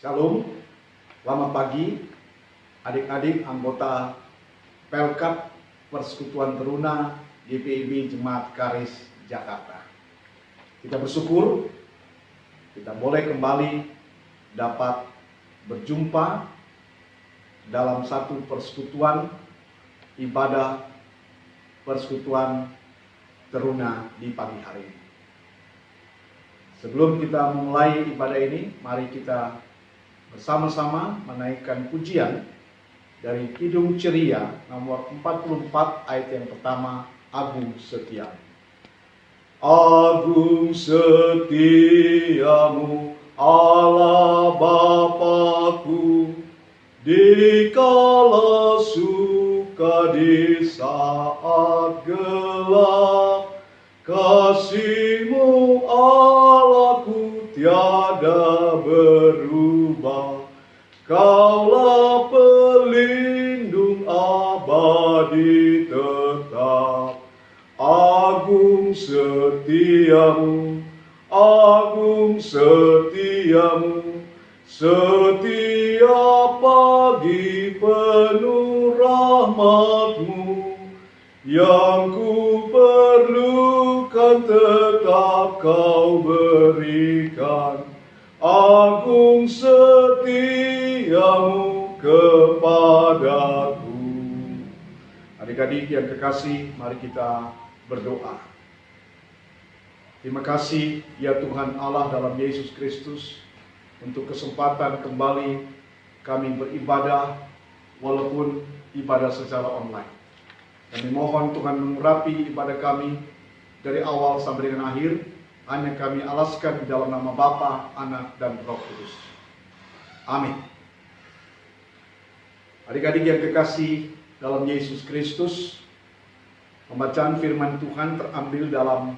Shalom, selamat pagi adik-adik anggota Pelkap Persekutuan Teruna GPIB Jemaat Karis Jakarta. Kita bersyukur kita boleh kembali dapat berjumpa dalam satu persekutuan ibadah Persekutuan Teruna di pagi hari ini. Sebelum kita memulai ibadah ini, mari kita bersama-sama menaikkan pujian dari Kidung Ceria nomor 44 ayat yang pertama, Agung Setiamu. Agung setiamu Allah Bapa-Ku, dikala suka di saat gelap, kasih-Mu Allahku tiada berubah. Kaulah pelindung abadi tetap. Agung setiamu, agung setiamu, setiap pagi penuh rahmat-Mu. Yang ku perlukan tetap Kau berikan. Agung setiamu kepadaku. Adik-adik yang kekasih, mari kita berdoa. Terima kasih ya Tuhan Allah dalam Yesus Kristus untuk kesempatan kembali kami beribadah walaupun ibadah secara online. Kami mohon Tuhan mengurapi ibadah kami dari awal sampai dengan akhir. Hanya kami alaskan di dalam nama Bapa, Anak, dan Roh Kudus. Amin. Adik-adik yang kekasih dalam Yesus Kristus, pembacaan firman Tuhan terambil dalam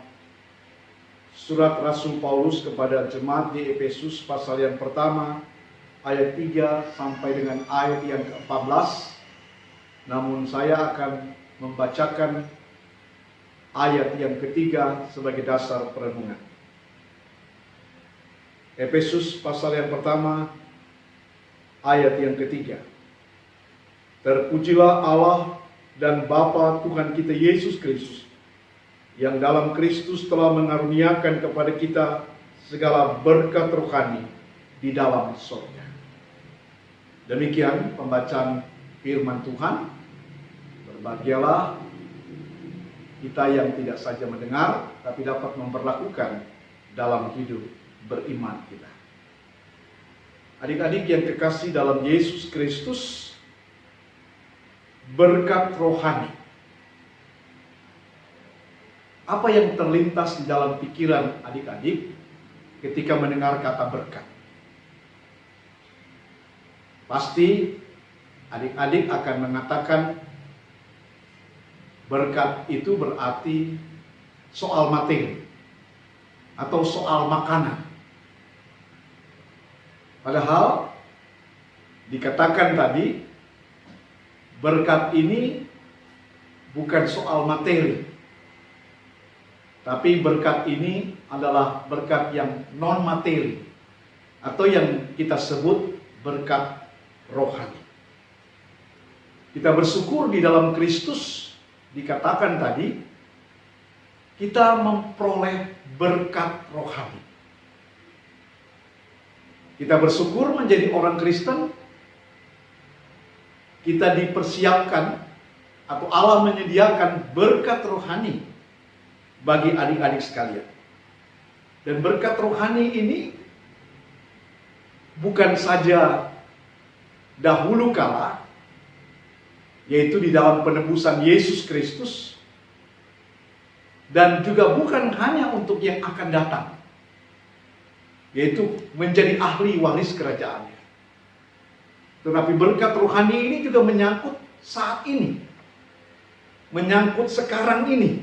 surat Rasul Paulus kepada jemaat di Efesus pasal yang pertama, ayat 3 sampai dengan ayat yang ke-14. Namun saya akan membacakan ayat yang ketiga sebagai dasar perenungan. Efesus pasal yang pertama, ayat yang ketiga. Terpujilah Allah dan Bapa Tuhan kita Yesus Kristus, yang dalam Kristus telah mengaruniakan kepada kita segala berkat rohani di dalam surga. Demikian pembacaan firman Tuhan. Berbahagialah kita yang tidak saja mendengar, tapi dapat memperlakukan dalam hidup beriman kita. Adik-adik yang kekasih dalam Yesus Kristus, berkat rohani. Apa yang terlintas di dalam pikiran adik-adik ketika mendengar kata berkat? Pasti adik-adik akan mengatakan berkat itu berarti soal materi atau soal makanan. Padahal dikatakan tadi berkat ini bukan soal materi, tapi berkat ini adalah berkat yang non materi atau yang kita sebut berkat rohani. Kita bersyukur di dalam Kristus. Dikatakan tadi, kita memperoleh berkat rohani. Kita bersyukur menjadi orang Kristen, kita dipersiapkan atau Allah menyediakan berkat rohani bagi adik-adik sekalian. Dan berkat rohani ini bukan saja dahulu kala, yaitu di dalam penebusan Yesus Kristus, dan juga bukan hanya untuk yang akan datang, yaitu menjadi ahli waris kerajaannya. Tetapi berkat rohani ini juga menyangkut saat ini, menyangkut sekarang ini,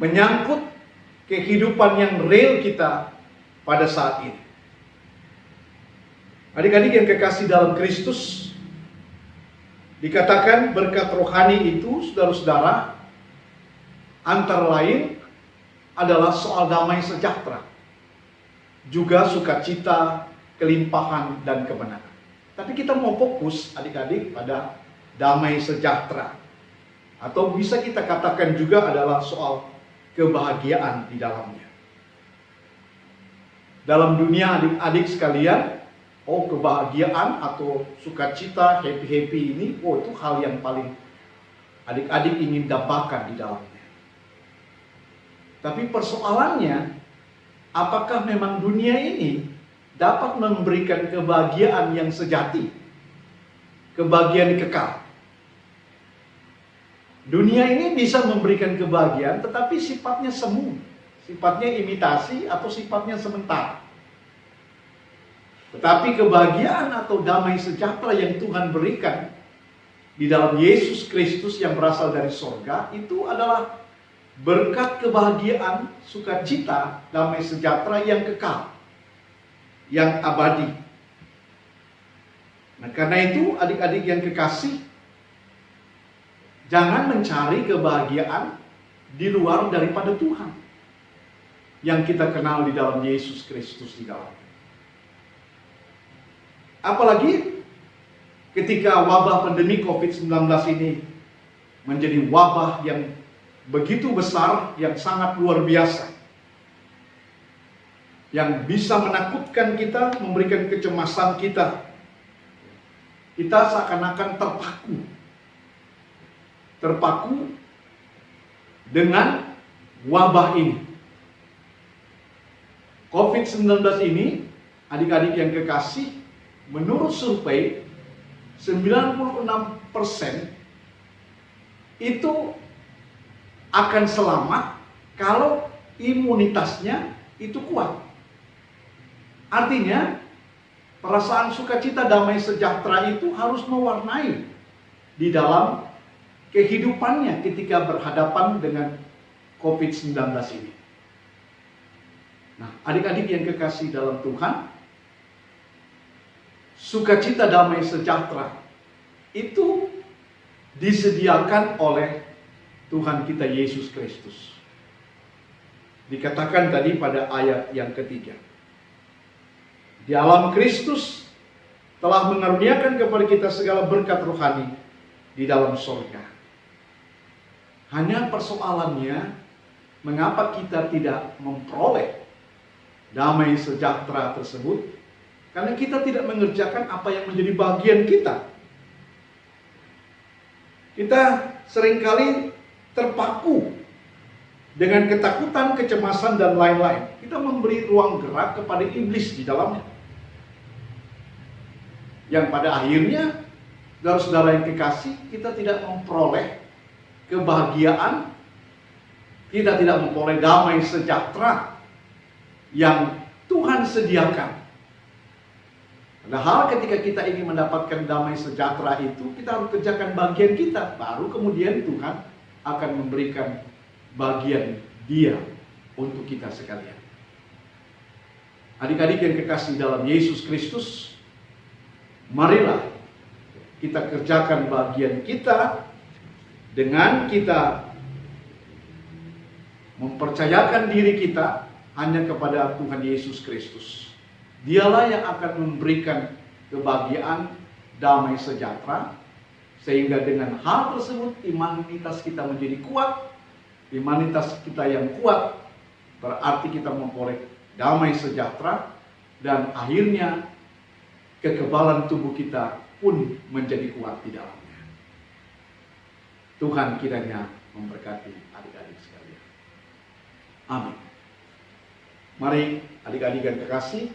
menyangkut kehidupan yang real kita pada saat ini. Adik-adik yang kekasih dalam Kristus, dikatakan berkat rohani itu, saudara-saudara, antara lain adalah soal damai sejahtera. juga sukacita, kelimpahan, dan kemenangan. Tapi kita mau fokus adik-adik pada damai sejahtera. Atau bisa kita katakan juga adalah soal kebahagiaan di dalamnya. Dalam dunia adik-adik sekalian, kebahagiaan atau sukacita, happy-happy ini, itu hal yang paling adik-adik ingin dapatkan di dalamnya. Tapi persoalannya, apakah memang dunia ini dapat memberikan kebahagiaan yang sejati, kebahagiaan kekal? Dunia ini bisa memberikan kebahagiaan, tetapi sifatnya semu, sifatnya imitasi, atau sifatnya sementara. Tetapi kebahagiaan atau damai sejahtera yang Tuhan berikan di dalam Yesus Kristus yang berasal dari sorga, itu adalah berkat kebahagiaan, sukacita, damai sejahtera yang kekal, yang abadi. Nah, karena itu adik-adik yang kekasih, jangan mencari kebahagiaan di luar daripada Tuhan yang kita kenal di dalam Yesus Kristus di dalam. Apalagi ketika wabah pandemi COVID-19 ini menjadi wabah yang begitu besar, yang sangat luar biasa, yang bisa menakutkan kita, memberikan kecemasan kita. Kita seakan-akan terpaku dengan wabah ini. COVID-19 ini, adik-adik yang kekasih, menurut survei 96% itu akan selamat kalau imunitasnya itu kuat. Artinya, perasaan sukacita, damai sejahtera itu harus mewarnai di dalam kehidupannya ketika berhadapan dengan COVID-19 ini. Nah, adik-adik yang kekasih dalam Tuhan, sukacita, damai sejahtera itu disediakan oleh Tuhan kita Yesus Kristus. Dikatakan tadi pada ayat yang ketiga, di dalam Kristus telah mengaruniakan kepada kita segala berkat rohani di dalam surga. Hanya persoalannya, mengapa kita tidak memperoleh damai sejahtera tersebut? Karena kita tidak mengerjakan apa yang menjadi bagian kita. Kita seringkali terpaku dengan ketakutan, kecemasan, dan lain-lain. Kita memberi ruang gerak kepada iblis di dalamnya. Yang pada akhirnya, saudara-saudara yang kekasih, kita tidak memperoleh kebahagiaan, kita tidak memperoleh damai sejahtera yang Tuhan sediakan. Padahal ketika kita ingin mendapatkan damai sejahtera itu, kita harus kerjakan bagian kita. Baru kemudian Tuhan akan memberikan bagian Dia untuk kita sekalian. Adik-adik yang kekasih dalam Yesus Kristus, marilah kita kerjakan bagian kita dengan kita mempercayakan diri kita hanya kepada Tuhan Yesus Kristus. Dialah yang akan memberikan kebahagiaan, damai sejahtera, sehingga dengan hal tersebut imanitas kita menjadi kuat. Imanitas kita yang kuat berarti kita memperoleh damai sejahtera, dan akhirnya kekebalan tubuh kita pun menjadi kuat di dalamnya. Tuhan kiranya memberkati adik-adik sekalian. Amin. Mari adik-adik yang kekasih,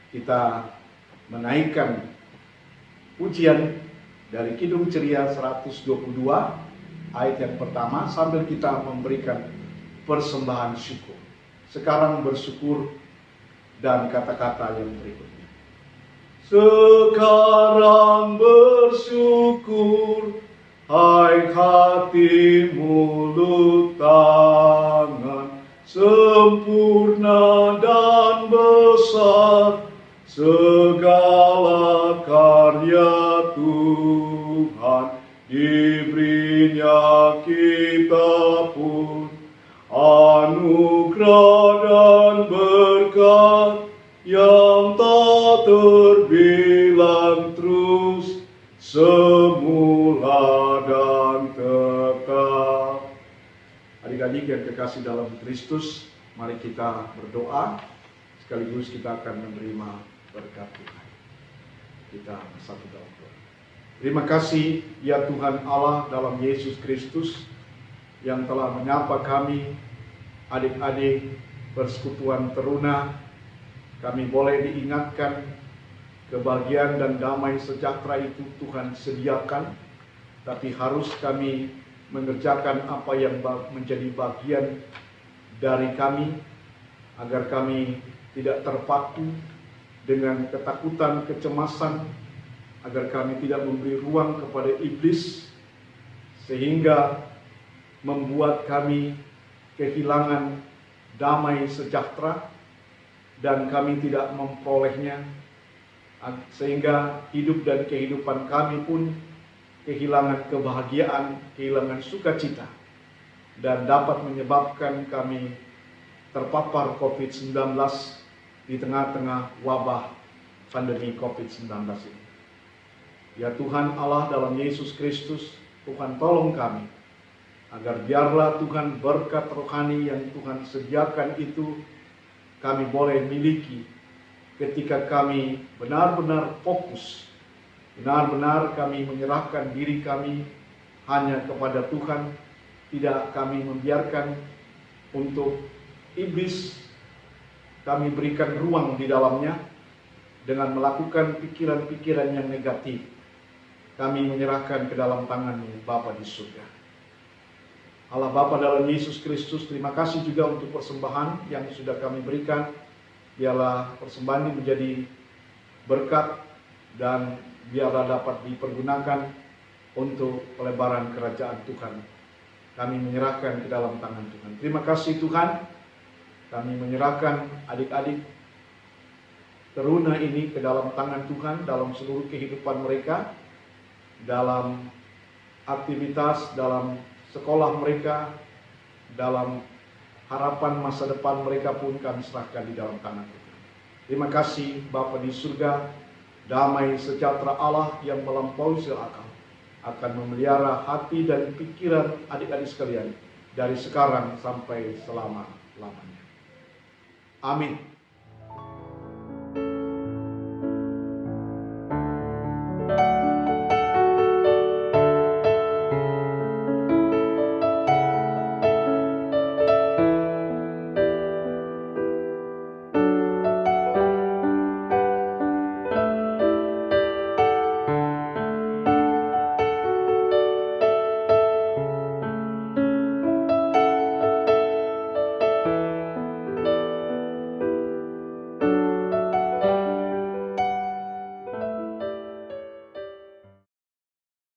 kita menaikkan pujian dari Kidung Ceria 122 ayat yang pertama sambil kita memberikan persembahan syukur. Sekarang bersyukur dan kata-kata yang berikutnya. Sekarang bersyukur, hai hati, mulut, tangan, sempurna dan besar segala karya Tuhan, diberinya kita pun anugerah dan berkat yang tak terbilang terus, semula dan kekal. Adik-adik yang kekasih dalam Kristus, mari kita berdoa, sekaligus kita akan menerima berkat Tuhan. Kita bersatu dalam doa. Terima kasih ya Tuhan Allah dalam Yesus Kristus yang telah menyapa kami, adik-adik persekutuan teruna. Kami boleh diingatkan kebahagiaan dan damai sejahtera itu Tuhan sediakan, tapi harus kami mengerjakan apa yang menjadi bagian dari kami, agar kami tidak terpaku dengan ketakutan, kecemasan, agar kami tidak memberi ruang kepada iblis, sehingga membuat kami kehilangan damai sejahtera, dan kami tidak memperolehnya, sehingga hidup dan kehidupan kami pun kehilangan kebahagiaan, kehilangan sukacita, dan dapat menyebabkan kami terpapar COVID-19 di tengah-tengah wabah pandemi COVID-19 ini. Ya Tuhan Allah dalam Yesus Kristus, Tuhan tolong kami, agar biarlah Tuhan berkat rohani yang Tuhan sediakan itu kami boleh miliki ketika kami benar-benar fokus, benar-benar kami menyerahkan diri kami hanya kepada Tuhan, tidak kami membiarkan untuk iblis kami berikan ruang di dalamnya dengan melakukan pikiran-pikiran yang negatif. Kami menyerahkan ke dalam tangan-Mu Bapa di surga. Allah Bapa dalam Yesus Kristus, terima kasih juga untuk persembahan yang sudah kami berikan. Biarlah persembahan ini menjadi berkat dan biarlah dapat dipergunakan untuk pelebaran kerajaan Tuhan. Kami menyerahkan ke dalam tangan Tuhan. Terima kasih Tuhan. Kami menyerahkan adik-adik teruna ini ke dalam tangan Tuhan dalam seluruh kehidupan mereka, dalam aktivitas, dalam sekolah mereka, dalam harapan masa depan mereka pun kami serahkan di dalam tangan Tuhan. Terima kasih Bapa di surga, damai sejahtera Allah yang melampaui segala akal akan memelihara hati dan pikiran adik-adik sekalian dari sekarang sampai selama-lamanya. Amin.